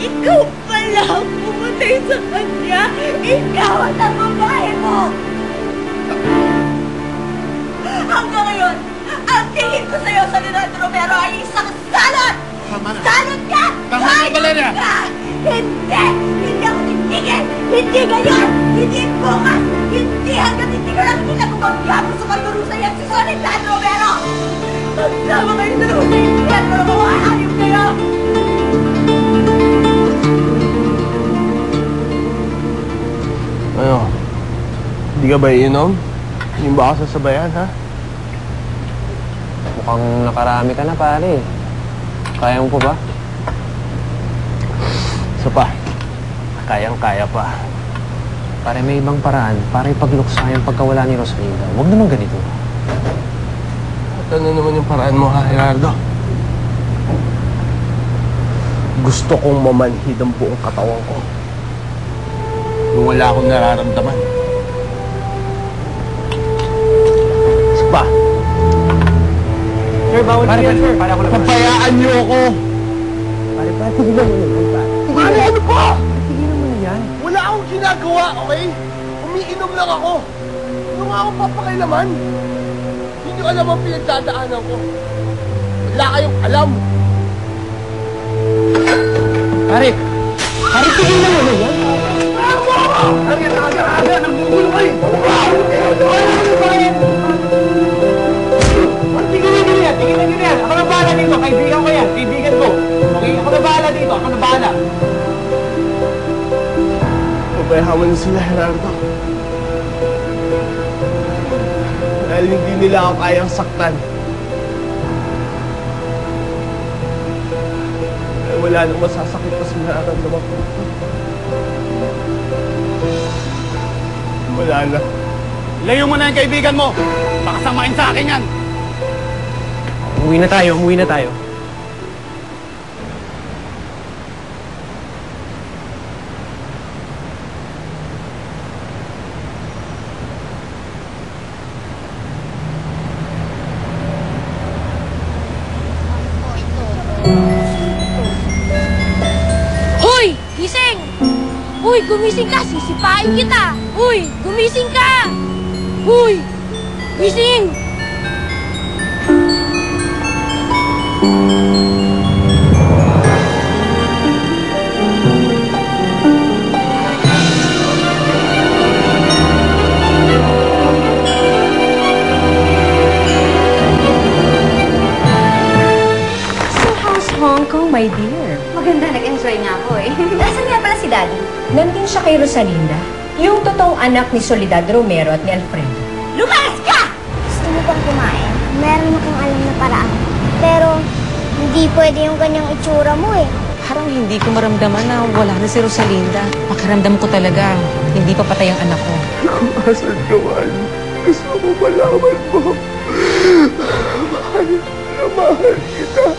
Ikaw pala ang pumatay sa kanya! Ikaw at ang babae mo! Hanggang ngayon, ang tingin ko sa'yo sa Leonardo Romero ay isang salot! Tama na! Salot ka! Tama na, Valeria! Hindi! Hindi ako titigil! Hindi ngayon! Hindi bukas! Hindi hanggang hindi ko lang pinagpapagyaman sa pagdurusa yan si Leonardo Romero! Magsama kayo sa lusa yung siyempre na mawahayop kayo! Ano? Hindi ka ba iinom? Hindi ba ako sasabayan, ha? Mukhang nakarami ka na, pare. Kaya mo pa ba? Isa pa. Kayang-kaya pa. Pare, may ibang paraan para ipagluksa yung pagkawala ni Rosalinda. Huwag naman ganito. At ano naman yung paraan mo, ha, Gerardo? Gusto kong mamanhid ang buong katawan ko. Nung wala akong nararamdaman. Isa pa. Sir, bawal Pare, yan, sir. Para ako naman. Pabayaan niyo ako! Pare, tigilan mo yun. Pare, ano ba? Tigilan mo na yan. Wala akong ginagawa, okay? Umiinom lang ako. Ano nga akong papakailaman? Hindi nyo alam ang pinagdadaanan ko. Wala kayong alam. Pare! Pare, tigilan mo na yan. Aga, nagbugulo kayo! Tigilan nyo yan, tigilan nyo yan. Ako na bahala dito, kaibigan ko yan, kaibigan ko. Okay, ako na bahala dito, ako na bahala. Papayahaman na sila, Gerardo. Dahil hindi nila ako kayang saktan. Dahil wala nang masasakit pa sa nararamdaman ko. Wala na. Ilayo mo na yung kaibigan mo! Pakasamain sa akin yan! Umuwi na tayo, umuwi na tayo. Hoy! Gising! Uy, gumising ka! Sisipain kita! Uy, gumising ka! Uy! Gising! So how's Hong Kong, my dear? Maganda, nag-enjoy nga ako eh. Nasaan nga pala si Daddy? Nandun siya kay Rosalinda, yung totoong anak ni Soledad Romero at ni Alfredo. Lumayas ka! Gusto mo bang kumain? Meron akong alam na paraan. Pero, hindi pwede yung ganyang itsura mo eh. Parang hindi ko maramdaman na wala na si Rosalinda. Pakiramdam ko talaga, hindi pa patay ang anak ko. Kung asan ka man, gusto ko malaman mo. Mahal na mahal kita.